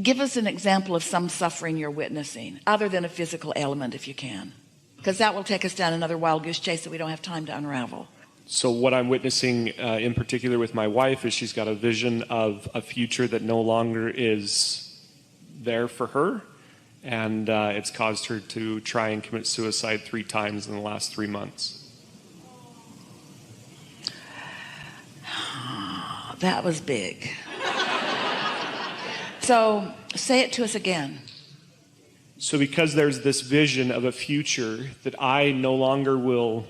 give us an example of some suffering you're witnessing, other than a physical ailment, if you can, because that will take us down another wild goose chase that we don't have time to unravel. So what I'm witnessing in particular with my wife is she's got a vision of a future that no longer is there for her. And it's caused her to try and commit suicide 3 times in the last 3 months. That was big. So say it to us again. So because there's this vision of a future that I no longer will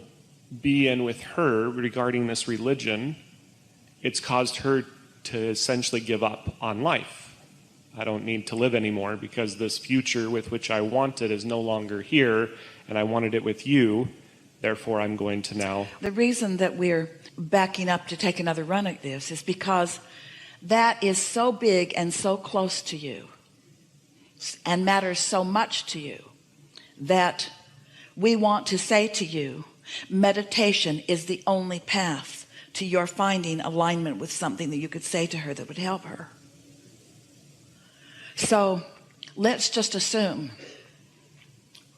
be in with her regarding this religion, it's caused her to essentially give up on life. I don't need to live anymore because this future with which I wanted is no longer here, and I wanted it with you. Therefore, I'm going to now. The reason that we're backing up to take another run at this is because that is so big and so close to you and matters so much to you that we want to say to you, meditation is the only path to your finding alignment with something that you could say to her that would help her. So let's just assume,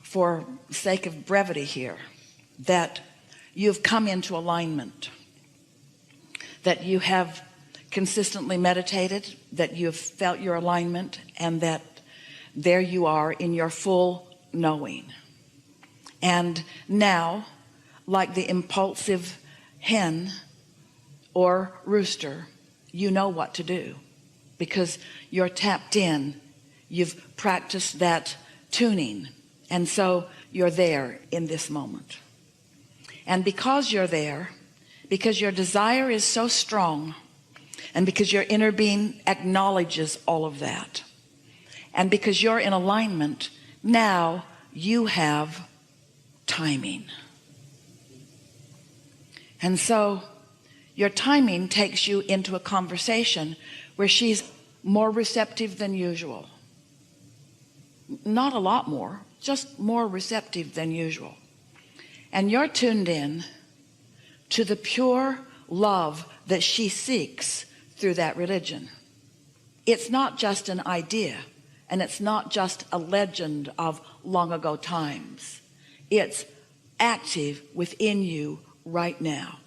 for sake of brevity here, that you've come into alignment, that you have consistently meditated, that you've felt your alignment, and that there you are in your full knowing. And now, like the impulsive hen or rooster, you know what to do. Because you're tapped in, you've practiced that tuning, and so you're there in this moment. And because you're there, because your desire is so strong, and because your inner being acknowledges all of that, and because you're in alignment, now you have timing. And so your timing takes you into a conversation where she's more receptive than usual. Not a lot more, just more receptive than usual. And you're tuned in to the pure love that she seeks through that religion. It's not just an idea, and it's not just a legend of long ago times. It's active within you right now.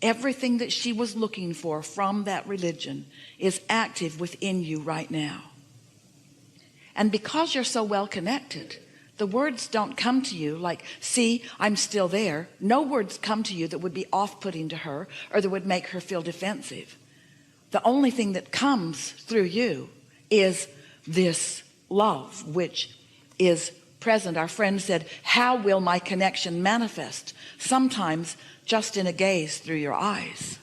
Everything that she was looking for from that religion is active within you right now. And because you're so well connected, the words don't come to you like, see, I'm still there. No words come to you that would be off-putting to her or that would make her feel defensive. The only thing that comes through you is this love, which is present. Our friend said, how will my connection manifest? Sometimes just in a gaze through your eyes,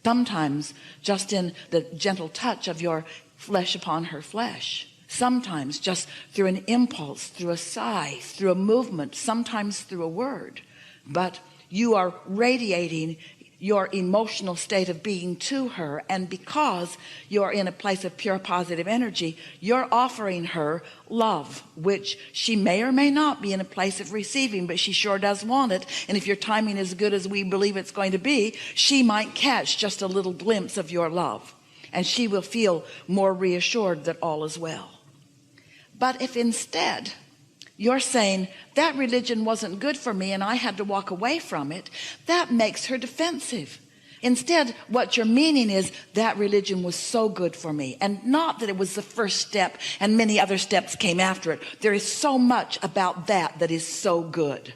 sometimes just in the gentle touch of your flesh upon her flesh, sometimes just through an impulse, through a sigh, through a movement, sometimes through a word. But you are radiating your emotional state of being to her, and because you're in a place of pure positive energy, you're offering her love, which she may or may not be in a place of receiving, but she sure does want it. And if your timing is good as we believe it's going to be, she might catch just a little glimpse of your love, and she will feel more reassured that all is well. But if instead you're saying that religion wasn't good for me and I had to walk away from it, that makes her defensive. Instead, what you're meaning is that religion was so good for me, and not that it was the first step and many other steps came after it. There is so much about that that is so good.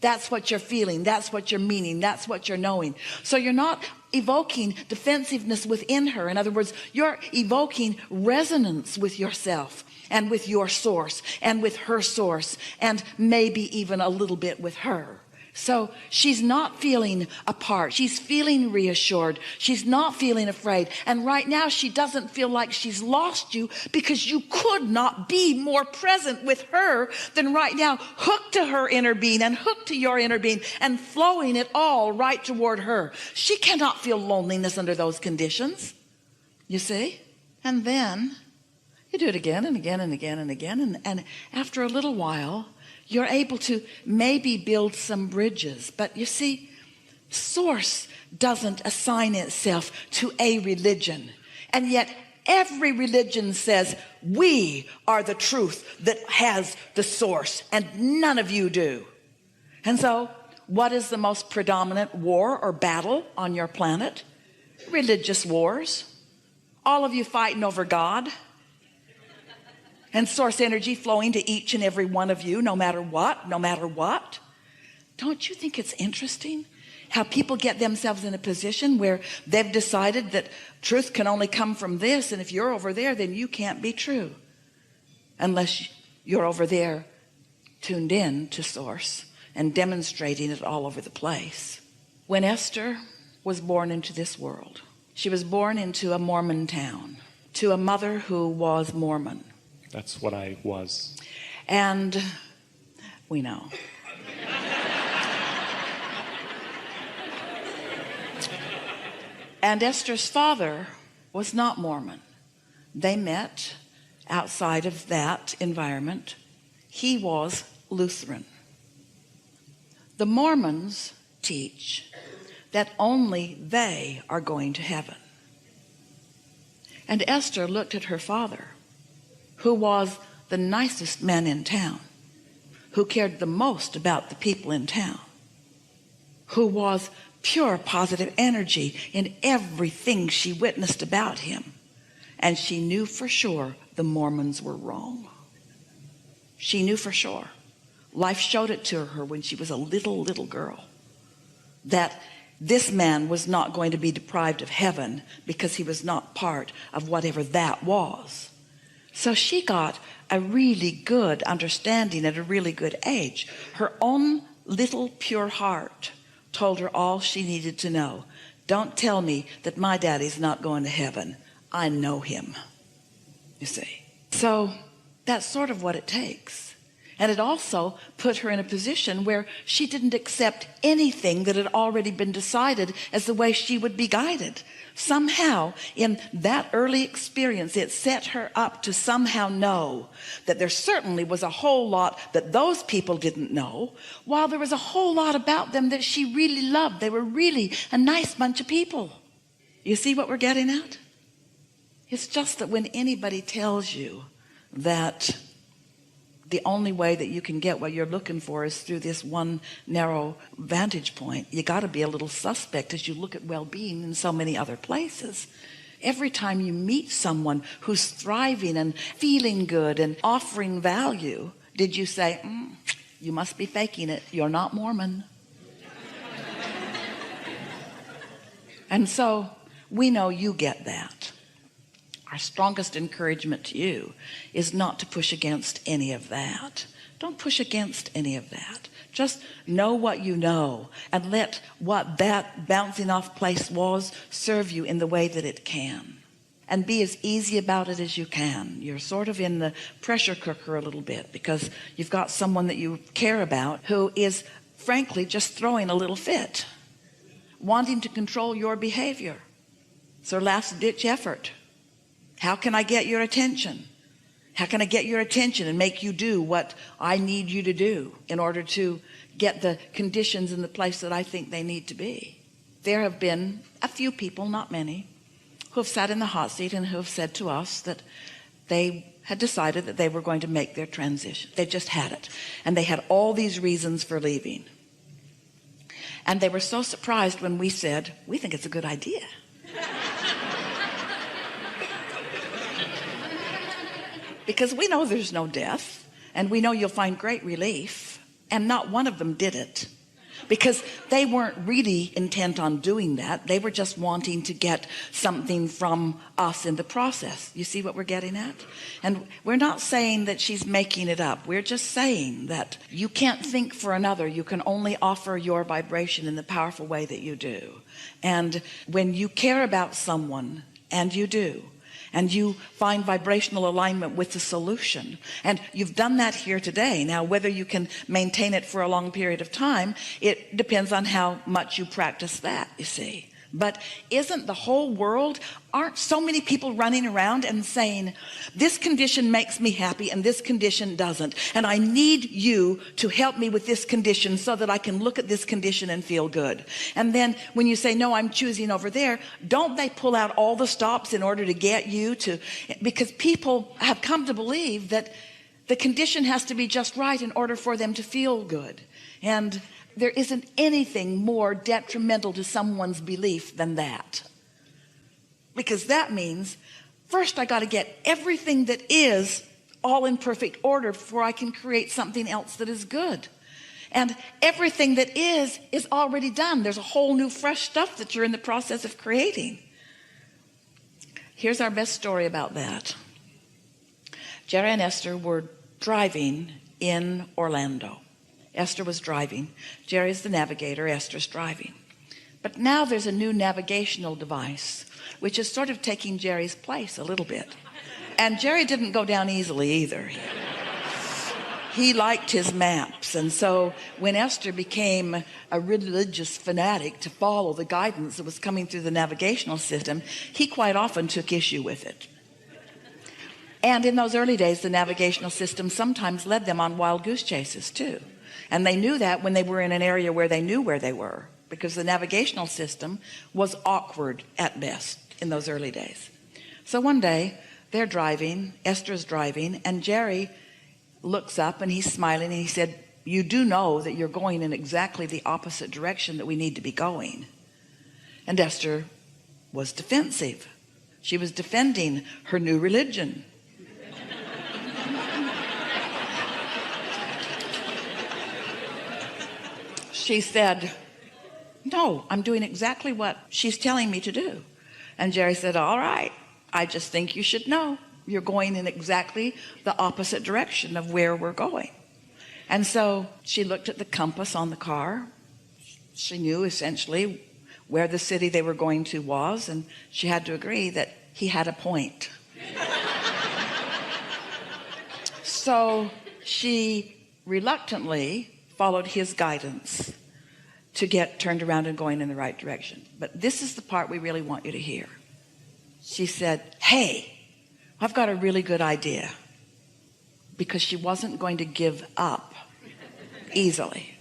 That's what you're feeling. That's what you're meaning. That's what you're knowing. So you're not evoking defensiveness within her. In other words, you're evoking resonance with yourself and with your source and with her source, and maybe even a little bit with her. So she's not feeling apart. She's feeling reassured. She's not feeling afraid. And right now she doesn't feel like she's lost you, because you could not be more present with her than right now, hooked to her inner being and hooked to your inner being and flowing it all right toward her. She cannot feel loneliness under those conditions, you see? And then you do it again and again and again and again. And after a little while, you're able to maybe build some bridges. But you see, source doesn't assign itself to a religion. And yet Every religion says we are the truth that has the source, and none of you do. And so what is the most predominant war or battle on your planet? Religious wars. All of you fighting over God and source energy flowing to each and every one of you, no matter what. Don't you think it's interesting how people get themselves in a position where they've decided that truth can only come from this, and if you're over there, then you can't be true unless you're over there tuned in to source and demonstrating it all over the place. When Esther was born into this world, she was born into a Mormon town, to a mother who was Mormon. That's what I was. And we know. And Esther's father was not Mormon. They met outside of that environment. He was Lutheran. The Mormons teach that only they are going to heaven. And Esther looked at her father, who was the nicest man in town, who cared the most about the people in town, who was pure positive energy in everything she witnessed about him. And she knew for sure the Mormons were wrong. She knew for sure. Life showed it to her when she was a little girl, that this man was not going to be deprived of heaven because he was not part of whatever that was. So she got a really good understanding at a really good age. Her own little pure heart told her all she needed to know. Don't tell me that my daddy's not going to heaven. I know him, you see. So that's sort of what it takes. And it also put her in a position where she didn't accept anything that had already been decided as the way she would be guided. Somehow in that early experience, it set her up to somehow know that there certainly was a whole lot that those people didn't know, while there was a whole lot about them that she really loved. They were really a nice bunch of people. You see what we're getting at? It's just that when anybody tells you that the only way that you can get what you're looking for is through this one narrow vantage point, you got to be a little suspect as you look at well-being in so many other places. Every time you meet someone who's thriving and feeling good and offering value, did you say, you must be faking it, you're not Mormon? And so we know you get that. Our strongest encouragement to you is not to push against any of that. Don't push against any of that. Just know what you know and let what that bouncing off place was serve you in the way that it can. And be as easy about it as you can. You're sort of in the pressure cooker a little bit because you've got someone that you care about who is frankly just throwing a little fit, wanting to control your behavior. It's their last ditch effort. How can I get your attention? How can I get your attention and make you do what I need you to do in order to get the conditions in the place that I think they need to be? There have been a few people, not many, who have sat in the hot seat and who have said to us that they had decided that they were going to make their transition. They just had it. And they had all these reasons for leaving. And they were so surprised when we said, we think it's a good idea. Because we know there's no death, and we know you'll find great relief, and not one of them did it. Because they weren't really intent on doing that. They were just wanting to get something from us in the process. You see what we're getting at? And we're not saying that she's making it up. We're just saying that you can't think for another. You can only offer your vibration in the powerful way that you do. And when you care about someone, and you do, and you find vibrational alignment with the solution, and you've done that here today. Now, whether you can maintain it for a long period of time, it depends on how much you practice that, you see. But isn't the whole world, aren't so many people running around and saying, this condition makes me happy and this condition doesn't, and I need you to help me with this condition so that I can look at this condition and feel good. And then when you say, no, I'm choosing over there, don't they pull out all the stops in order to get you to, because people have come to believe that the condition has to be just right in order for them to feel good. And there isn't anything more detrimental to someone's belief than that. Because that means, first I got to get everything that is all in perfect order before I can create something else that is good. And everything that is already done. There's a whole new fresh stuff that you're in the process of creating. Here's our best story about that. Jerry and Esther were driving in Orlando. Esther was driving. Jerry's the navigator. Esther's driving. But now there's a new navigational device, which is sort of taking Jerry's place a little bit. And Jerry didn't go down easily either. He liked his maps. And so when Esther became a religious fanatic to follow the guidance that was coming through the navigational system, he quite often took issue with it. And in those early days, the navigational system sometimes led them on wild goose chases too. And they knew that when they were in an area where they knew where they were, because the navigational system was awkward at best in those early days. So one day they're driving, Esther's driving, and Jerry looks up and he's smiling and he said, you do know that you're going in exactly the opposite direction that we need to be going. And Esther was defensive. She was defending her new religion. She said, no, I'm doing exactly what she's telling me to do. And Jerry said, all right, I just think you should know you're going in exactly the opposite direction of where we're going. And so she looked at the compass on the car. She knew essentially where the city they were going to was, and she had to agree that he had a point. So she reluctantly followed his guidance to get turned around and going in the right direction. But this is the part we really want you to hear. She said, hey, I've got a really good idea. Because she wasn't going to give up easily.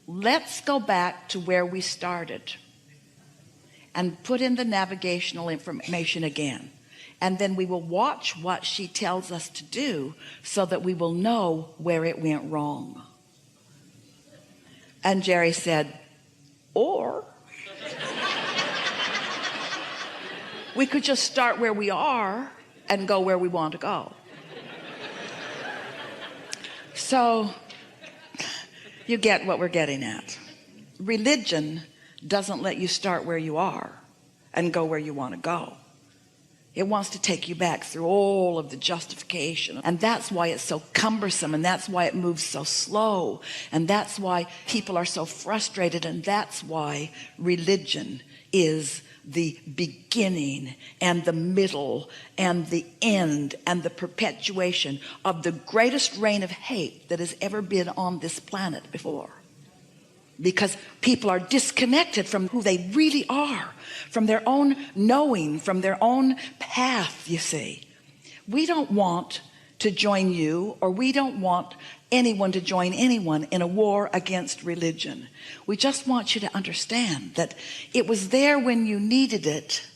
Let's go back to where we started and put in the navigational information again. And then we will watch what she tells us to do so that we will know where it went wrong. And Jerry said, or we could just start where we are and go where we want to go. So you get what we're getting at. Religion doesn't let you start where you are and go where you want to go. It wants to take you back through all of the justification. And that's why it's so cumbersome. And that's why it moves so slow. And that's why people are so frustrated. And that's why religion is the beginning and the middle and the end and the perpetuation of the greatest reign of hate that has ever been on this planet before. Because people are disconnected from who they really are, from their own knowing, from their own path, you see. We don't want to join you, or we don't want anyone to join anyone in a war against religion. We just want you to understand that it was there when you needed it,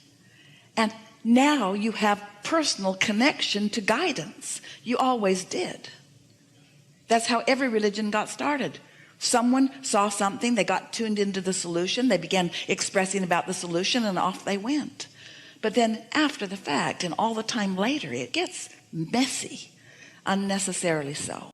and now you have personal connection to guidance. You always did. That's how every religion got started. Someone saw something, they got tuned into the solution, they began expressing about the solution, and off they went. But then after the fact and all the time later, it gets messy, unnecessarily so.